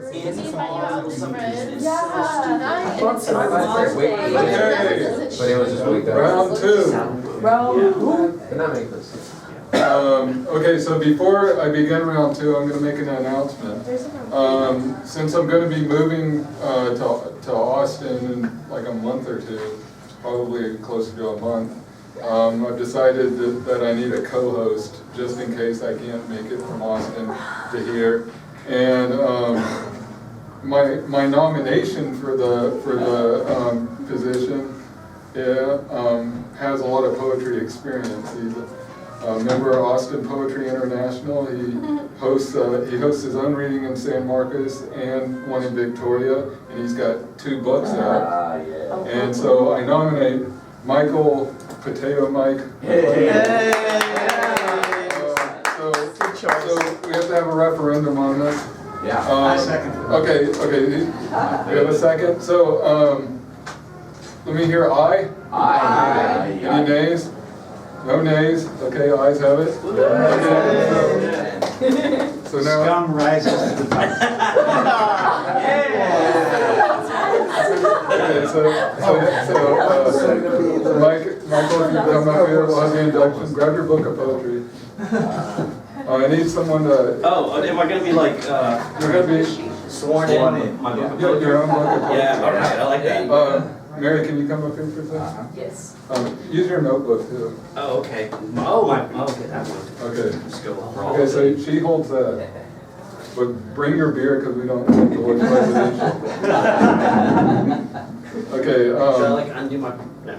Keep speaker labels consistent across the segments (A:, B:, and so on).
A: But it was just week
B: Round two.
A: Can I make this?
B: Okay, so before I begin round two, I'm going to make an announcement. Since I'm going to be moving to Austin in like a month or two, probably closer to a month, I've decided that I need a co-host just in case I can't make it from Austin to here. And my nomination for the position has a lot of poetry experience. He's a member of Austin Poetry International. He hosts his own reading in San Marcos and one in Victoria, and he's got 2 books out. And so I nominate Michael Potato Mike. So we have to have a referendum on this.
A: Yeah.
C: I second it.
B: Okay. We have a second. So let me hear aye.
A: Aye.
B: Any nays? No nays. Okay, ayes have it. Okay, so now.
C: Scum rises to the top.
B: Okay, so Michael, if you come up here, we'll have the induction. Grab your book of poetry. I need someone to.
D: Oh, am I gonna be like,
B: You're gonna be.
D: sworn in? My book of poetry?
B: Your own book of poetry.
D: Yeah, all right, I like that.
B: Mary, can you come up here for a second?
E: Yes.
B: Use your notebook too.
D: Oh, okay. Okay, that one.
B: Okay.
D: Just go.
B: Okay, so she holds that. But bring your beer because we don't drink the word presidential. Okay.
D: Should I like undo my? No.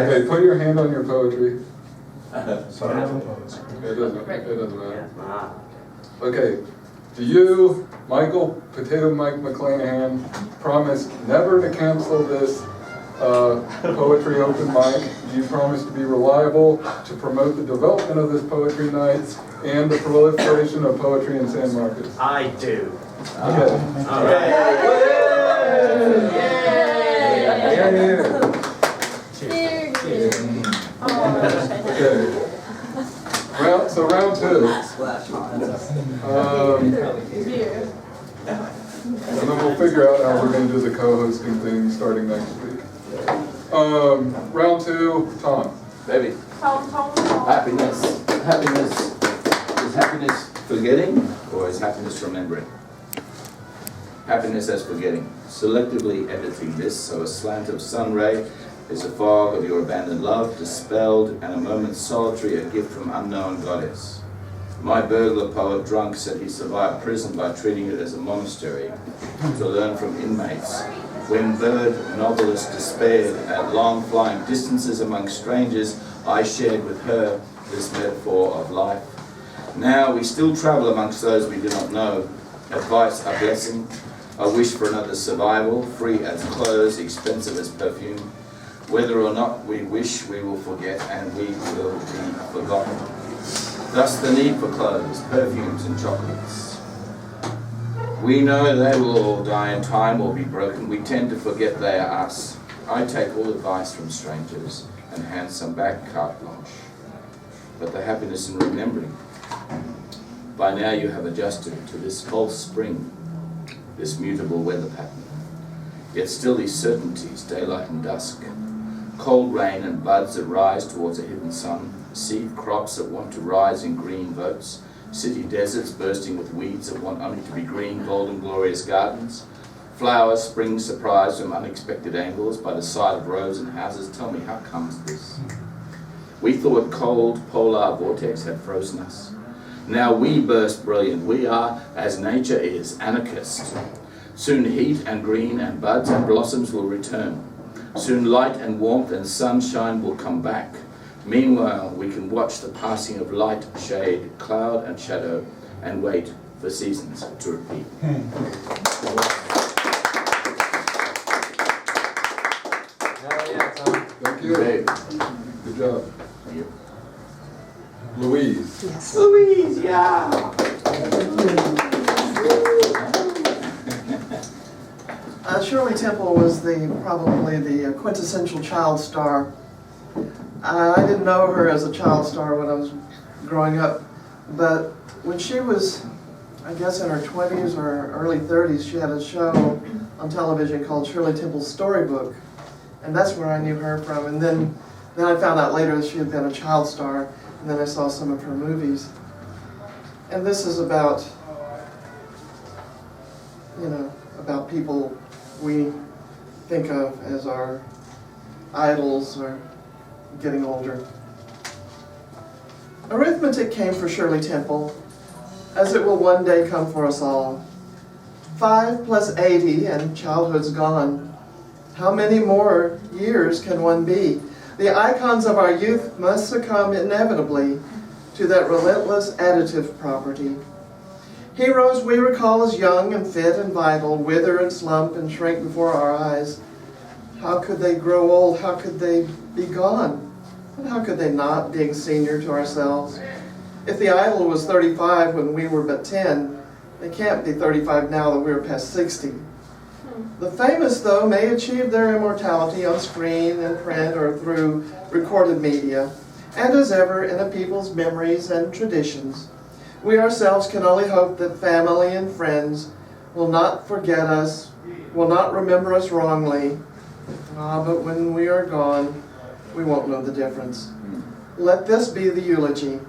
B: Okay, put your hand on your poetry.
C: Sorry, I'm opposed.
B: It doesn't matter.
D: Ah.
B: Okay. Do you, Michael Potato Mike McClanahan, promise never to cancel this poetry open mic? Do you promise to be reliable, to promote the development of this poetry night, and the proliferation of poetry in San Marcos?
D: I do.
B: Okay.
D: All right.
B: Okay. Round two. And then we'll figure out how we're going to do the co-hosting thing starting next week. Round two, Tom.
A: Baby. Happiness. Is happiness forgetting or is happiness remembering? Happiness as forgetting. Selectively editing this so a slant of sun ray is a fog of your abandoned love, dispelled, and a moment's solitary, a gift from unknown goddess. My burglar poet drunk said he survived prison by treating it as a monastery to learn from inmates. When bird novelist despaired at long flying distances among strangers, I shared with her this metaphor of life. Now we still travel amongst those we do not know. Advice a blessing, a wish for another survival, free as clothes, expensive as perfume. Whether or not we wish, we will forget, and we will be forgotten. Thus the need for clothes, perfumes, and chocolates. We know they will all die in time or be broken. We tend to forget they are us. I take all advice from strangers and hand some back carte blanche. But the happiness in remembering. By now you have adjusted to this false spring, this mutable weather pattern. Yet still these certainties, daylight and dusk, cold rain and buds that rise towards a hidden sun, seed crops that want to rise in green votes, city deserts bursting with weeds that want only to be green, golden, glorious gardens, flowers spring surprised from unexpected angles by the side of roads and houses. Tell me, how comes this? We thought cold polar vortex had frozen us. Now we burst brilliant. We are, as nature is, anarchist. Soon heat and green and buds and blossoms will return. Soon light and warmth and sunshine will come back. Meanwhile, we can watch the passing of light, shade, cloud and shadow, and wait for seasons to repeat.
B: Thank you. Good job.
A: Thank you.
B: Louise.
E: Yes.
D: Louise, yeah.
F: Shirley Temple was probably the quintessential child star. I didn't know her as a child star when I was growing up, but when she was I guess in her 20s or early 30s, she had a show on television called Shirley Temple's Storybook. And that's where I knew her from. And then I found out later that she had been a child star, and then I saw some of her movies. And this is about, about people we think of as our idols or getting older. Arithmetic came for Shirley Temple, as it will one day come for us all. 5 plus 80 and childhood's gone. How many more years can one be? The icons of our youth must succumb inevitably to that relentless additive property. Heroes we recall as young and fit and vital wither and slump and shrink before our eyes. How could they grow old? How could they be gone? And how could they not, being senior to ourselves? If the idol was 35 when we were but 10, they can't be 35 now that we're past 60. The famous, though, may achieve their immortality on screen and print or through recorded media, and as ever in a people's memories and traditions. We ourselves can only hope that family and friends will not forget us, will not remember us wrongly. But when we are gone, we won't know the difference. Let this be the eulogy.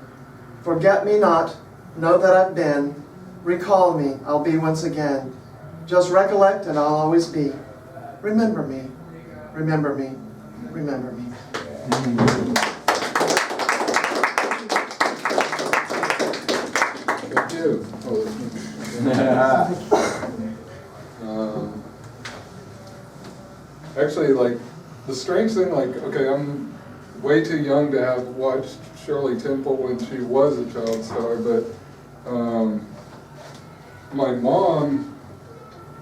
F: Forget me not, know that I've been. Recall me, I'll be once again. Just recollect and I'll always be. Remember me, remember me, remember me.
B: Thank you. Actually, like, the strange thing, like, okay, I'm way too young to have watched Shirley Temple when she was a child star, but my mom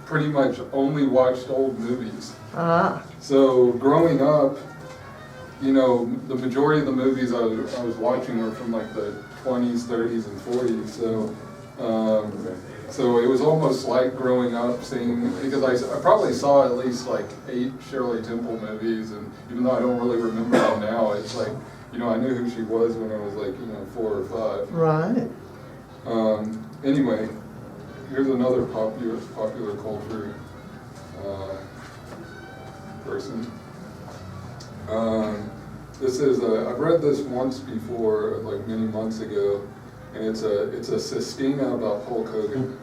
B: pretty much only watched old movies. So growing up, the majority of the movies I was watching were from like the 20s, 30s, and 40s. So it was almost like growing up seeing, because I probably saw at least like 8 Shirley Temple movies, and even though I don't really remember them now, it's like, I knew who she was when I was like, 4 or 5.
F: Right.
B: Anyway, here's another popular culture person. This is I've read this once before, like many months ago, and it's a sestina about Hulk Hogan.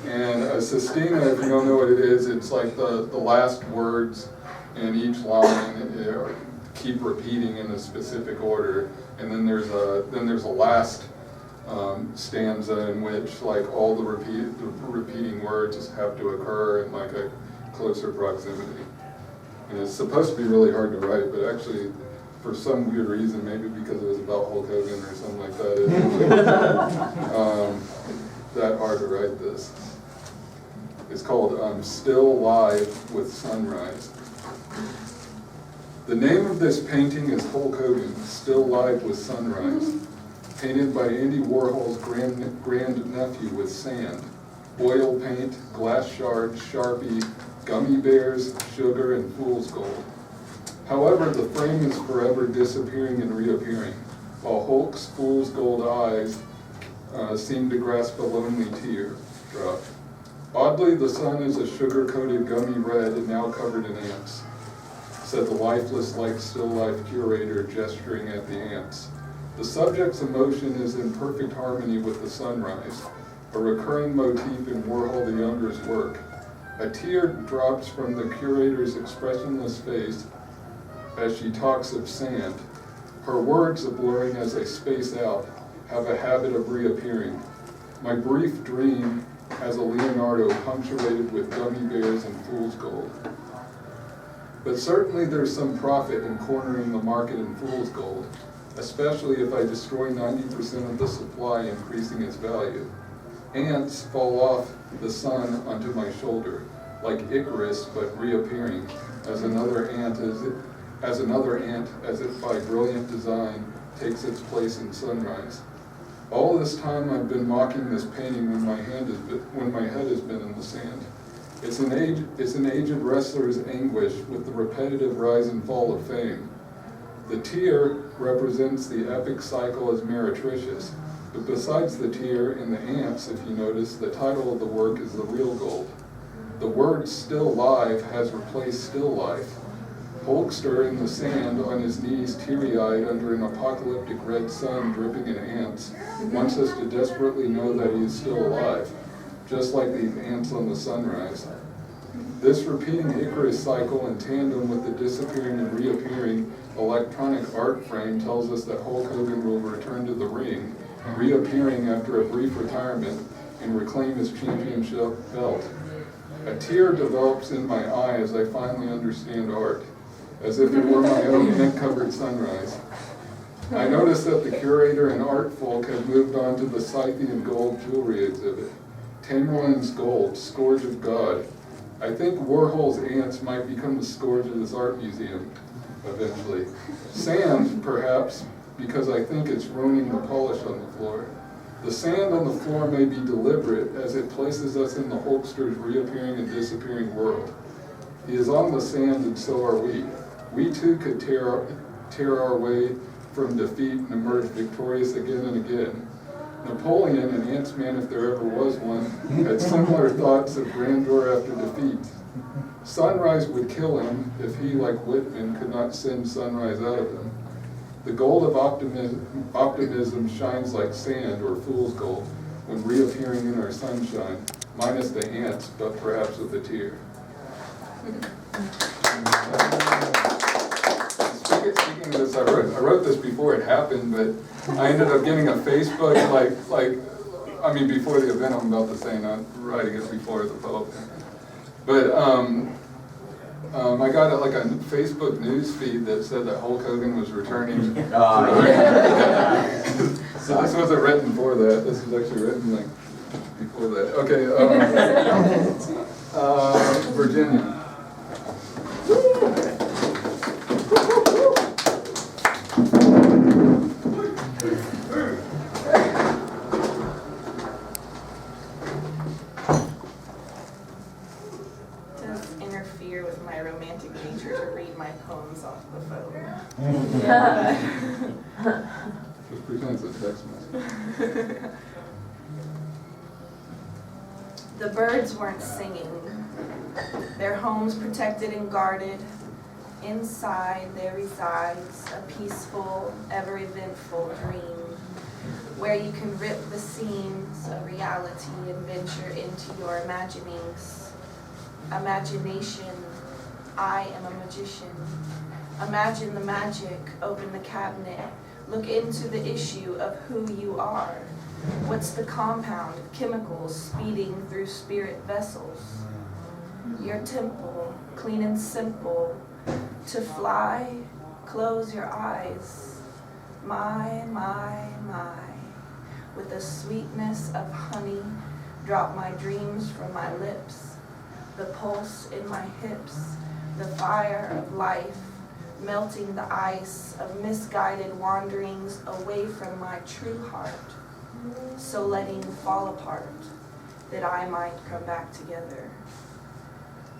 B: And a sestina, if you don't know what it is, it's like the last words in each line keep repeating in a specific order, and then there's a last stanza in which like all the repeating words have to occur in like a closer proximity. And it's supposed to be really hard to write, but actually, for some weird reason, maybe because it was about Hulk Hogan or something like that, it's that hard to write this. It's called Still Live with Sunrise. The name of this painting is Hulk Hogan, Still Live with Sunrise, painted by Andy Warhol's grand-nephew with sand, oil paint, glass shards, Sharpie, gummy bears, sugar, and fool's gold. However, the frame is forever disappearing and reappearing, while Hulk's fool's gold eyes seem to grasp a lonely tear drop. Oddly, the sun is a sugar-coated gummy red and now covered in ants, said the lifeless like still life curator gesturing at the ants. The subject's emotion is in perfect harmony with the sunrise, a recurring motif in Warhol the Younger's work. A tear drops from the curator's expressionless face as she talks of sand. Her words, blurring as they space out, have a habit of reappearing. My brief dream has a Leonardo punctuated with gummy bears and fool's gold. But certainly there's some profit in cornering the market in fool's gold, especially if I destroy 90% of the supply, increasing its value. Ants fall off the sun onto my shoulder, like Icarus, but reappearing as another ant, as if by brilliant design, takes its place in sunrise. All this time I've been mocking this painting when my head has been in the sand. It's an aged wrestler's anguish with the repetitive rise and fall of fame. The tear represents the epic cycle as meretricious, But besides the tear and the ants, if you notice, the title of the work is The Real Gold. The word still life has replaced still life. Hulkster in the sand, on his knees, teary-eyed under an apocalyptic red sun dripping in ants, wants us to desperately know that he is still alive, just like these ants on the sunrise. This repeating Icarus cycle in tandem with the disappearing and reappearing electronic art frame tells us that Hulk Hogan will return to the ring, reappearing after a brief retirement and reclaim his championship belt. A tear develops in my eye as I finally understand art, as if it were my own ant-covered sunrise. I noticed that the curator and art folk had moved on to the Scythian gold jewelry exhibit. Tamerlane's gold, scourge of God. I think Warhol's ants might become the scourge of this art museum, eventually. Sand, perhaps, because I think it's ruining the polish on the floor. The sand on the floor may be deliberate as it places us in the Hulkster's reappearing and disappearing world. He is on the sand and so are we. We too could tear our way from defeat and emerge victorious again and again. Napoleon, an ants man if there ever was one, had similar thoughts of grandeur after defeat. Sunrise would kill him if he, like Whitman, could not send sunrise out of him. The gold of optimism shines like sand or fool's gold when reappearing in our sunshine, minus the ants, but perhaps with a tear. Speaking of this, I wrote this before it happened, but I ended up getting a Facebook, before the event I'm about to say, not writing it before the poem. But I got a Facebook news feed that said that Hulk Hogan was returning. So this wasn't written for that. This was actually written before that. Okay, Virginia. Just pretend it's a text message.
E: The birds weren't singing. Their homes protected and guarded. Inside there resides a peaceful, ever-eventful dream, where you can rip the seams of reality and venture into your imaginings. Imagination, I am a magician. Imagine the magic, open the cabinet, look into the issue of who you are. What's the compound of chemicals speeding through spirit vessels? Your temple, clean and simple. To fly, close your eyes. My, with the sweetness of honey, drop my dreams from my lips. The pulse in my hips, the fire of life, melting the ice of misguided wanderings away from my true heart, so letting fall apart, that I might come back together.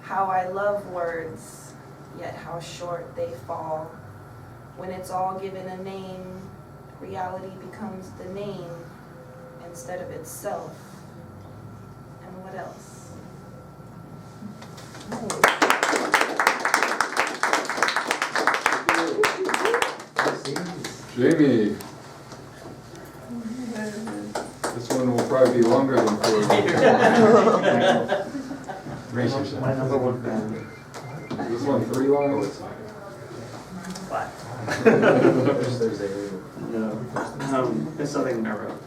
E: How I love words, yet how short they fall. When it's all given a name, reality becomes the name instead of itself. And what else?
B: Jamie. This one will probably be longer than 4.
C: Brace yourself.
D: My number one fan.
B: Is this one 3 lines?
D: What?
C: Just Thursday.
D: No. It's something I wrote.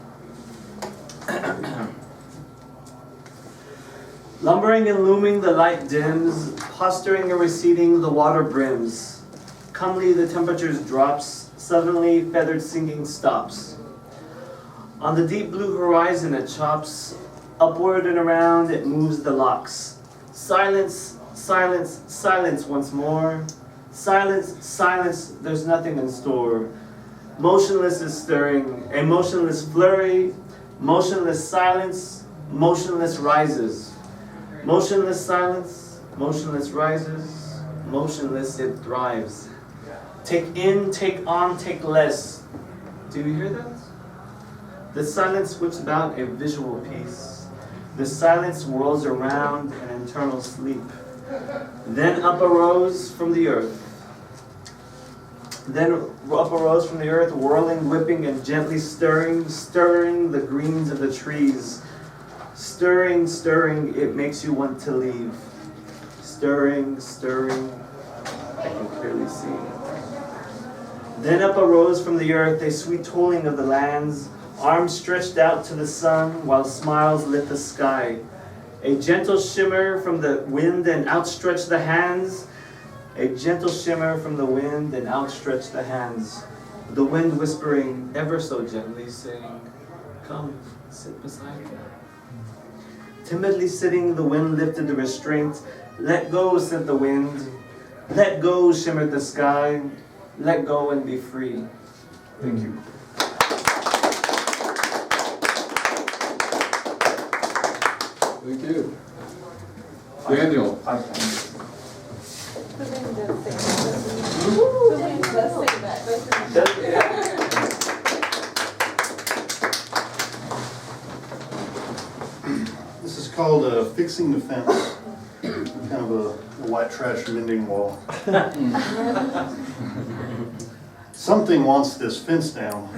D: Lumbering and looming the light dims, posturing and receding the water brims. Comely the temperatures drops, suddenly feathered singing stops. On the deep blue horizon it chops, upward and around it moves the locks. Silence, silence, silence once more. Silence, silence, there's nothing in store. Motionless is stirring, a motionless flurry, motionless silence, motionless rises. Motionless silence, motionless rises, motionless it thrives. Take in, take on, take less. Do you hear that? The silence whips about a visual piece. The silence whirls around an eternal sleep. Then up arose from the earth. Then up arose from the earth, whirling, whipping, and gently stirring, stirring the greens of the trees. Stirring, stirring, it makes you want to leave. Stirring, stirring, I can clearly see. Then up arose from the earth a sweet tolling of the lands, arms stretched out to the sun while smiles lit the sky. A gentle shimmer from the wind and outstretched the hands. A gentle shimmer from the wind and outstretched the hands. The wind whispering ever so gently, saying, "Come, sit beside me." Timidly sitting, the wind lifted the restraint. "Let go," said the wind. "Let go," shimmered the sky. "Let go and be free."
B: Thank you. Thank you. Daniel.
G: This is called fixing the fence, kind of a white trash mending wall. Something wants this fence down.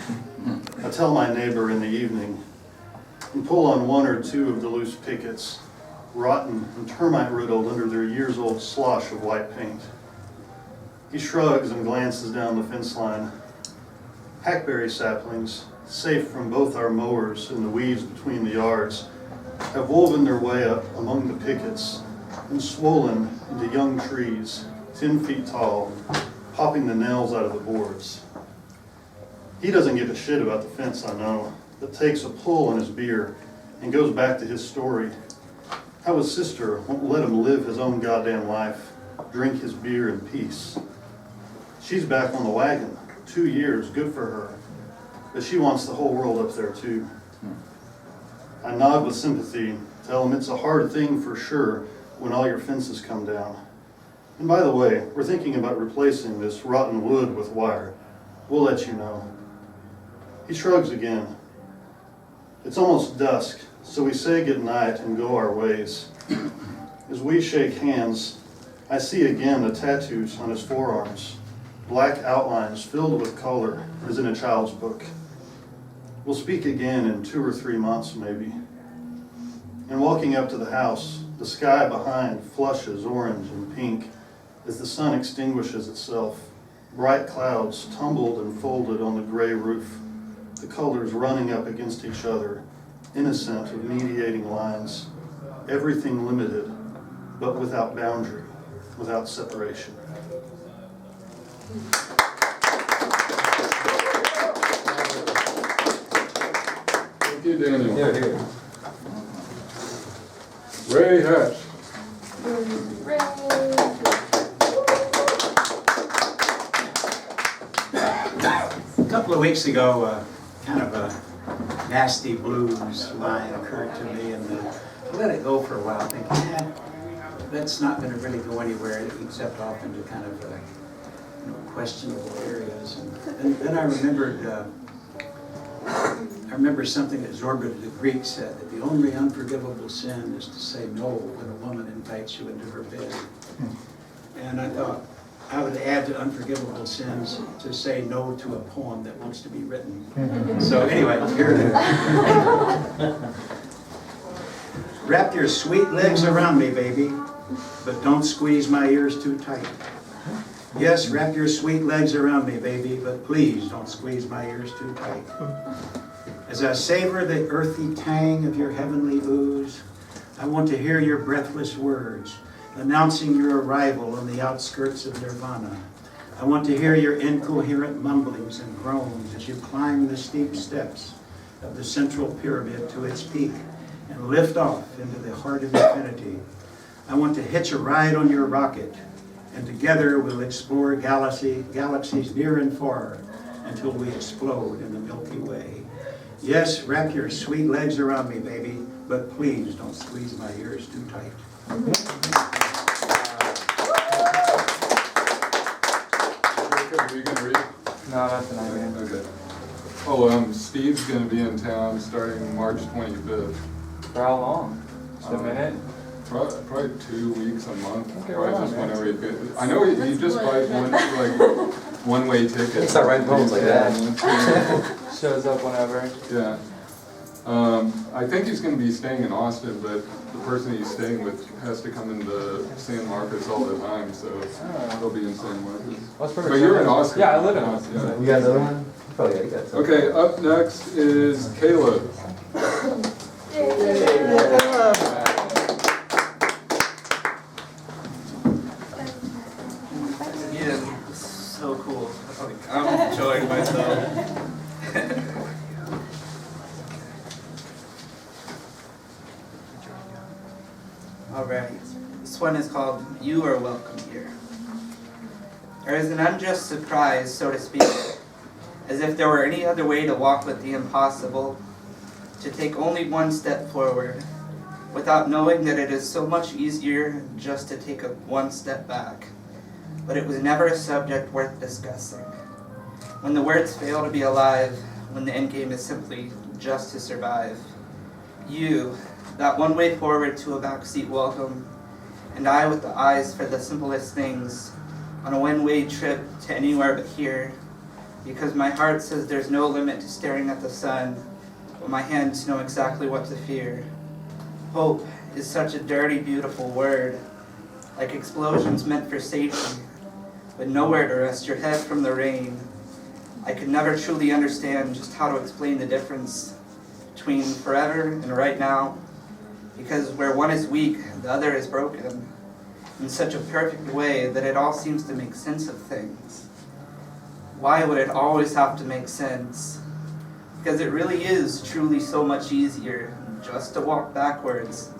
G: I tell my neighbor in the evening and pull on one or two of the loose pickets, rotten and termite riddled under their years-old slosh of white paint. He shrugs and glances down the fence line. Hackberry saplings, safe from both our mowers and the weeds between the yards, have woven their way up among the pickets and swollen into young trees, 10 feet tall, popping the nails out of the boards. He doesn't give a shit about the fence, I know, but takes a pull on his beer and goes back to his story. How his sister won't let him live his own goddamn life, drink his beer in peace. She's back on the wagon, 2 years, good for her, but she wants the whole world up there too. I nod with sympathy, tell him it's a hard thing for sure when all your fences come down. And by the way, we're thinking about replacing this rotten wood with wire. We'll let you know. He shrugs again. It's almost dusk, so we say goodnight and go our ways. As we shake hands, I see again the tattoos on his forearms, black outlines filled with color as in a child's book. We'll speak again in 2 or 3 months, maybe. And walking up to the house, the sky behind flushes orange and pink as the sun extinguishes itself. Bright clouds tumbled and folded on the gray roof, the colors running up against each other, innocent of mediating lines. Everything limited, but without boundary, without separation.
B: Thank you, Daniel.
C: Here, here.
B: Ray Hatch.
C: A couple of weeks ago, kind of a nasty blues line occurred to me, and I let it go for a while, thinking, that's not going to really go anywhere except off into kind of questionable areas. And then I remember something that Zorba the Greek said, that the only unforgivable sin is to say no when a woman invites you into her bed. And I thought I would add to unforgivable sins to say no to a poem that wants to be written. So anyway, here it is. Wrap your sweet legs around me, baby, but don't squeeze my ears too tight. Yes, wrap your sweet legs around me, baby, but please don't squeeze my ears too tight. As I savor the earthy tang of your heavenly ooze, I want to hear your breathless words, announcing your arrival on the outskirts of nirvana. I want to hear your incoherent mumblings and groans as you climb the steep steps of the central pyramid to its peak and lift off into the heart of infinity. I want to hitch a ride on your rocket, and together we'll explore galaxies near and far until we explode in the Milky Way. Yes, wrap your sweet legs around me, baby, but please don't squeeze my ears too tight.
B: Are you going to read?
H: No, not tonight, man.
B: Okay. Steve's gonna be in town starting March 25th.
H: For how long? Just a minute?
B: Probably 2 weeks, a month,
H: Okay,
B: probably
H: right on,
B: just
H: man.
B: whenever he could. I know he just buys one-way tickets.
I: You start writing poems like that.
H: Shows up whenever.
B: Yeah. I think he's gonna be staying in Austin, but the person he's staying with has to come into San Marcos all the time, so he'll be in San Marcos.
H: That's perfect.
B: But you're in Austin.
H: Yeah, I live in Austin.
B: Yeah.
I: You got another one? Probably, yeah, you got something.
B: Okay, up next is Caleb.
J: Yeah, so cool. I'm enjoying myself. Alright, this one is called You Are Welcome Here. There is an unjust surprise, so to speak, as if there were any other way to walk with the impossible, to take only one step forward, without knowing that it is so much easier just to take one step back. But it was never a subject worth discussing. When the words fail to be alive, when the end game is simply just to survive. You, that one way forward to a backseat welcome, and I with the eyes for the simplest things, on a one-way trip to anywhere but here, because my heart says there's no limit to staring at the sun, but my hands know exactly what to fear. Hope is such a dirty, beautiful word, like explosions meant for safety, but nowhere to rest your head from the rain. I could never truly understand just how to explain the difference between forever and right now, because where one is weak, the other is broken, in such a perfect way that it all seems to make sense of things. Why would it always have to make sense? Because it really is truly so much easier just to walk backwards.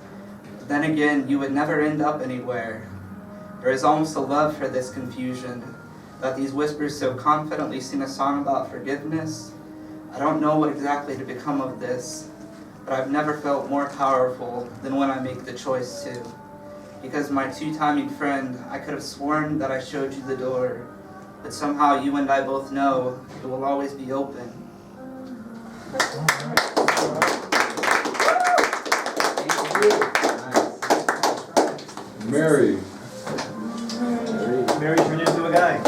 J: But then again, you would never end up anywhere. There is almost a love for this confusion, that these whispers so confidently sing a song about forgiveness. I don't know what exactly to become of this, but I've never felt more powerful than when I make the choice to. Because my two-timing friend, I could have sworn that I showed you the door, but somehow you and I both know it will always be open.
B: Mary.
C: Mary turned into a guy.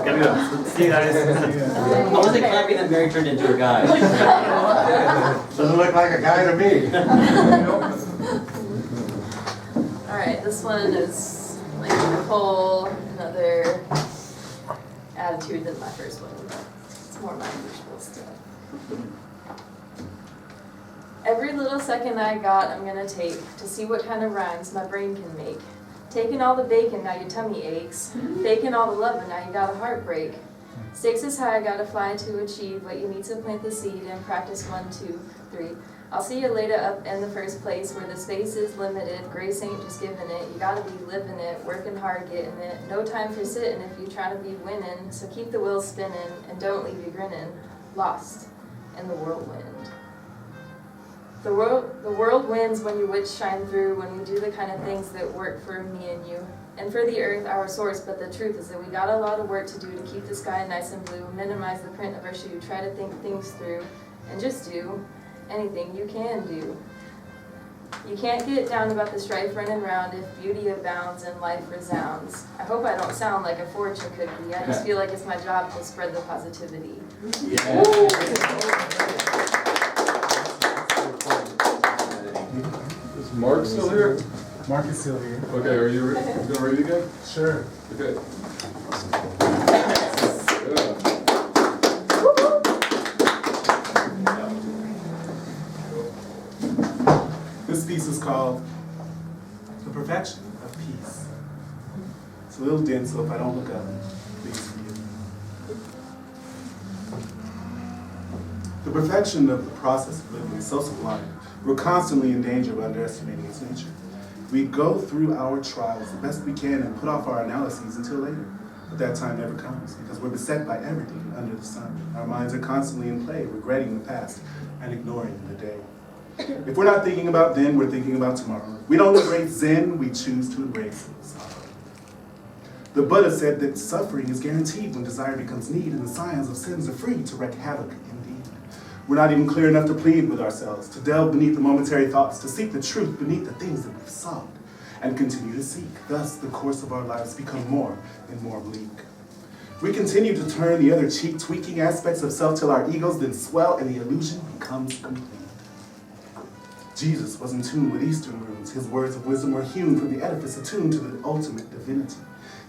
C: Gotta go.
D: See, that is.
I: I wasn't clapping that Mary turned into a guy.
C: Doesn't look like a guy to me.
K: Alright, this one is like a whole another attitude than my first one. It's more my usual stuff. Every little second I got, I'm gonna take to see what kind of rhymes my brain can make. Taking all the bacon, now your tummy aches. Faking all the loving, now you got a heartbreak. Stakes is high, gotta fly to achieve what you need to plant the seed and practice 1, 2, 3. I'll see you later up in the first place where the space is limited. Grace ain't just giving it, you gotta be living it, working hard, getting it. No time for sitting if you try to be winning. So keep the wheels spinning and don't leave you grinning. Lost in the whirlwind. The world wins when your wits shine through, when we do the kind of things that work for me and you. And for the earth, our source, but the truth is that we got a lot of work to do to keep the sky nice and blue, minimize the print of our shoe, try to think things through, and just do anything you can do. You can't get down about the strife running round if beauty abounds and life resounds. I hope I don't sound like a fortune cookie, I just feel like it's my job to spread the positivity.
B: Is Mark still here?
L: Mark is still here.
B: Okay, are you gonna read it again?
L: Sure.
B: Okay.
L: This piece is called The Perfection of Peace. It's a little dense, so if I don't look up, please forgive me. The perfection of the process of living is so sublime, we're constantly in danger of underestimating its nature. We go through our trials the best we can and put off our analyses until later. But that time never comes because we're beset by everything under the sun. Our minds are constantly in play, regretting the past and ignoring the day. If we're not thinking about then, we're thinking about tomorrow. We don't embrace Zen, we choose to embrace sorrow. The Buddha said that suffering is guaranteed when desire becomes need and the scions of sins are free to wreak havoc indeed. We're not even clear enough to plead with ourselves, to delve beneath the momentary thoughts, to seek the truth beneath the things that we've sought, and continue to seek. Thus, the course of our lives become more and more bleak. We continue to turn the other cheek, tweaking aspects of self till our egos then swell and the illusion becomes complete. Jesus was in tune with Eastern roots. His words of wisdom were hewn from the edifice attuned to the ultimate divinity.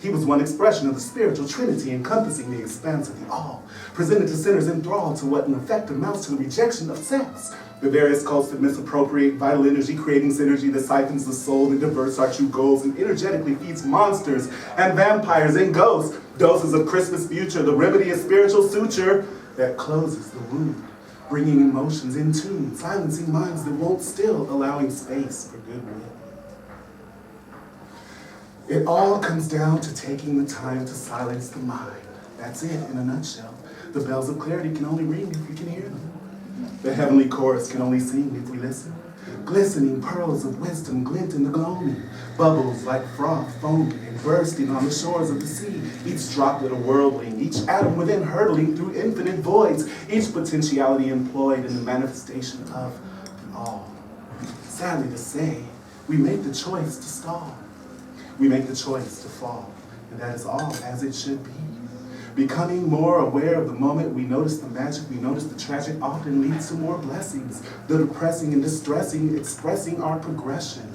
L: He was one expression of the spiritual trinity encompassing the expanse of the all, presented to sinners enthralled to what in effect amounts to the rejection of sex. The various cults that misappropriate vital energy, creating synergy that siphons the soul and diverts our true goals and energetically feeds monsters and vampires and ghosts. Doses of Christmas future, the remedy is spiritual suture that closes the wound, bringing emotions in tune, silencing minds that won't still, allowing space for goodwill. It all comes down to taking the time to silence the mind. That's it in a nutshell. The bells of clarity can only ring if we can hear them. The heavenly chorus can only sing if we listen. Glistening pearls of wisdom glint in the gloaming. Bubbles like froth foaming and bursting on the shores of the sea. Each droplet a whirlwind, each atom within hurtling through infinite voids. Each potentiality employed in the manifestation of the all. Sadly to say, we make the choice to stall. We make the choice to fall. And that is all as it should be. Becoming more aware of the moment, we notice the magic, we notice the tragic often leads to more blessings. The depressing and distressing, expressing our progression.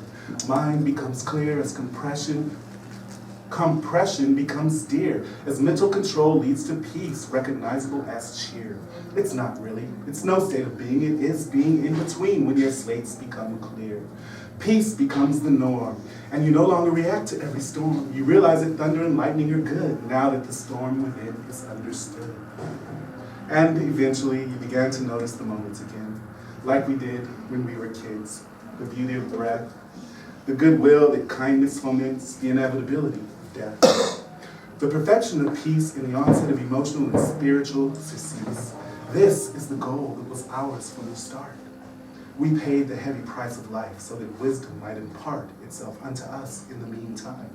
L: Mind becomes clear as compression becomes dear, as mental control leads to peace, recognizable as cheer. It's not really, it's no state of being, it is being in between when your slates become clear. Peace becomes the norm, and you no longer react to every storm. You realize that thunder and lightning are good, now that the storm within is understood. And eventually, you began to notice the moments again, like we did when we were kids. The beauty of breath, the goodwill that kindness foments, the inevitability of death. The perfection of peace in the onset of emotional and spiritual surcease. This is the goal that was ours from the start. We paid the heavy price of life so that wisdom might impart itself unto us in the meantime.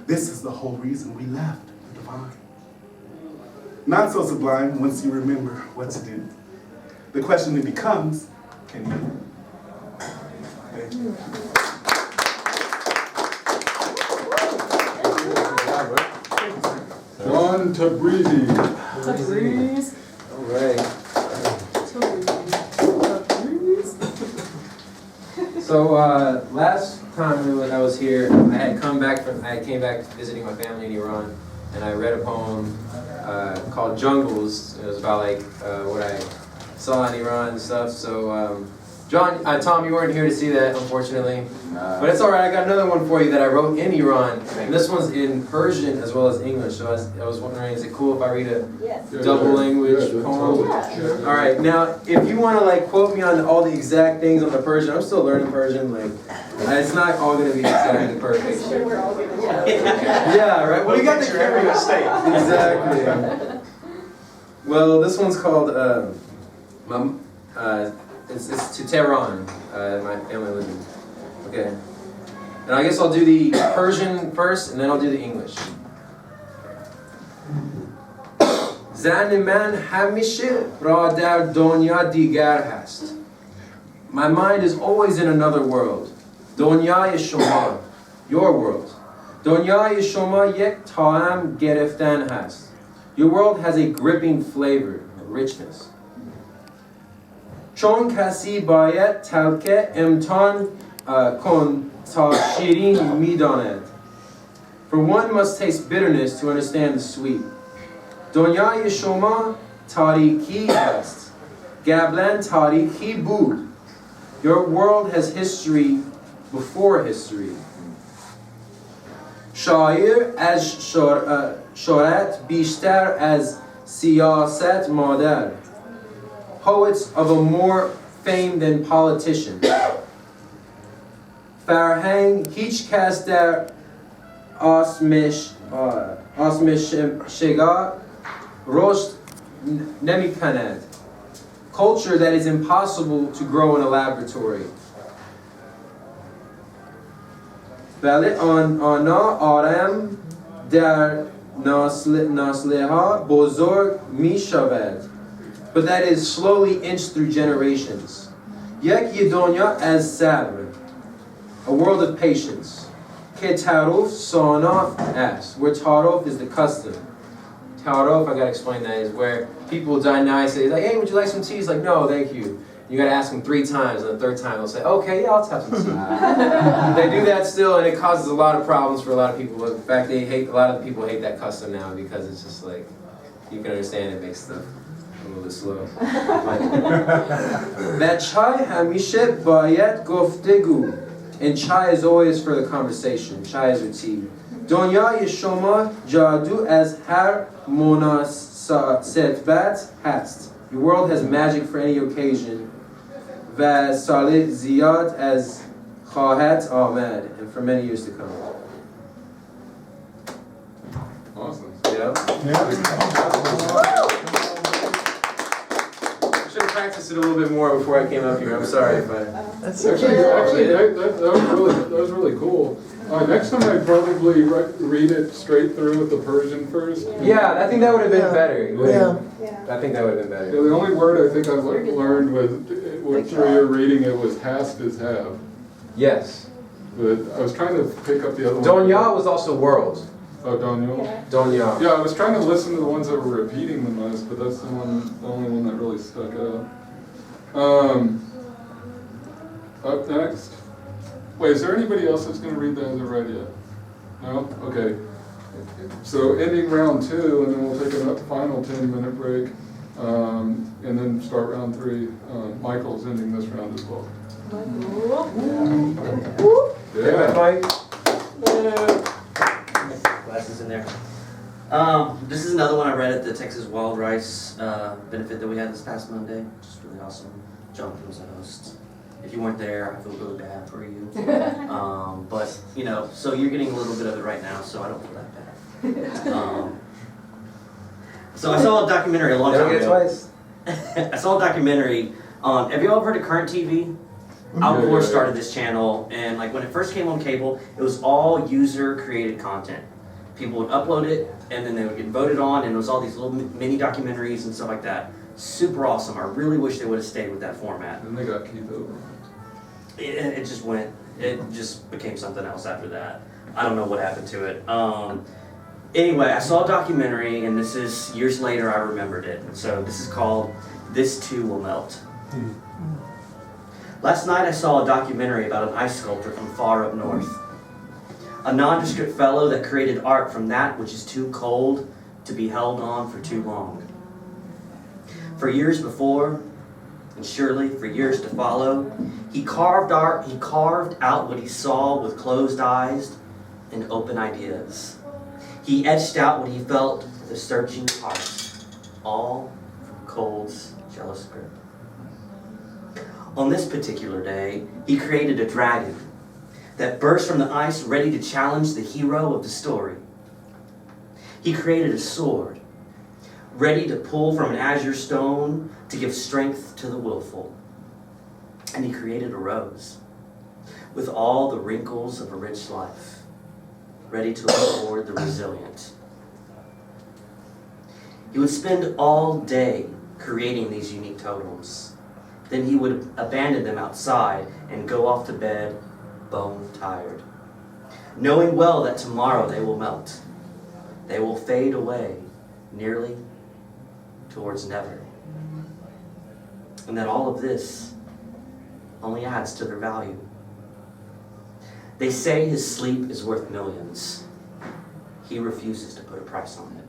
L: This is the whole reason we left the divine. Not so sublime once you remember what to do. The question then becomes, can you? Thank you.
B: John Tabrizi.
K: Tabriz.
I: All right. So last time I was here, I came back visiting my family in Iran, and I read a poem called Jungles. It was about like what I saw in Iran and stuff. So Tom, you weren't here to see that, unfortunately. But it's all right. I got another one for you that I wrote in Iran. And this one's in Persian as well as English. So I was wondering, is it cool if I read a double language poem?
K: Yeah.
I: All right. Now, if you want to like quote me on all the exact things on the Persian, I'm still learning Persian. Like, it's not all going to be exactly perfect.
K: We're all gonna
I: Yeah, right. Well, we got the camera mistake. Exactly. Well, this one's called it's to Tehran, my family lives in. Okay. And I guess I'll do the Persian first, and then I'll do the English. Zan man hamishe ra dar dunya digar hast. My mind is always in another world. Dunyay shoma, your world. Dunyay shoma yek ta'am gereftan hast. Your world has a gripping flavor, a richness. Chon kasi bayet talke imtan kon ta shirin midaned. For one must taste bitterness to understand the sweet. Dunyay shoma tariki hast. Gablan tariki bud. Your world has history before history. Shair az shorat bishtar az siyasat madar. Poets of a more fame than politicians. Farhang hich kas dar asmish shega rosh nemikanad. Culture that is impossible to grow in a laboratory. Vale ana aram dar nasleha bozorg mi shaved. but that is slowly inched through generations. Yek Yedonya as Sabr, a world of patience. Ke Taruf Sonof as, where Taruf is the custom. Taruf, I gotta explain that, is where people die nice, say like, hey, would you like some tea? He's like, no, thank you. You gotta ask them 3 times, and the 3rd time they'll say, okay, yeah, I'll have some tea. They do that still, and it causes a lot of problems for a lot of people. In fact, a lot of people hate that custom now because it's just like, you can understand it makes stuff a little bit slow. That chai hamishe bayet goftegu, and chai is always for the conversation. Chai is your tea. Donya yeshoma jadu as har monasetbat hast. Your world has magic for any occasion. Vaz salih ziyad as khahat ahmed, and for many years to come.
B: Awesome.
I: Yeah. I should have practiced it a little bit more before I came up here. I'm sorry if I.
F: That's
B: Actually, that was really cool. Next time I'd probably read it straight through with the Persian first.
I: Yeah, I think that would have been better.
F: Yeah.
I: I think that would have been better.
B: Yeah, the only word I think I learned through your reading it was hast is have.
I: Yes.
B: But I was trying to pick up the other one.
I: Donya was also world.
B: Oh, Donyal?
I: Donya.
B: Yeah, I was trying to listen to the ones that were repeating the most, but that's the only one that really stuck out. Up next. Wait, is there anybody else that's going to read that as a read yet? No? Okay. So ending round 2, and then we'll take a final 10-minute break, and then start round 3. Michael's ending this round as well. Yeah.
M: Glasses in there. This is another one I read at the Texas Wild Rice benefit that we had this past Monday. Just really awesome. Jonathan was the host. If you weren't there, I feel really bad for you. But, you know, so you're getting a little bit of it right now, so I don't feel that bad. So I saw a documentary a long time ago.
I: Twice.
M: I saw a documentary on, have you all heard of Current TV? Al Gore started this channel, and like when it first came on cable, it was all user-created content. People would upload it, and then they would get voted on, and it was all these little mini documentaries and stuff like that. Super awesome. I really wish they would have stayed with that format.
B: And they got Keith over.
M: It just became something else after that. I don't know what happened to it. Anyway, I saw a documentary, and this is, years later, I remembered it. So this is called This Too Will Melt. Last night I saw a documentary about an ice sculptor from far up north. A nondescript fellow that created art from that which is too cold to be held on for too long. For years before, and surely for years to follow, he carved out what he saw with closed eyes and open ideas. He etched out what he felt with a searching heart, all from cold's jealous grip. On this particular day, he created a dragon that burst from the ice ready to challenge the hero of the story. He created a sword, ready to pull from an azure stone to give strength to the willful. And he created a rose with all the wrinkles of a rich life, ready to afford the resilient. He would spend all day creating these unique totems. Then he would abandon them outside and go off to bed bone tired, knowing well that tomorrow they will melt. They will fade away nearly towards never. And that all of this only adds to their value. They say his sleep is worth millions. He refuses to put a price on it.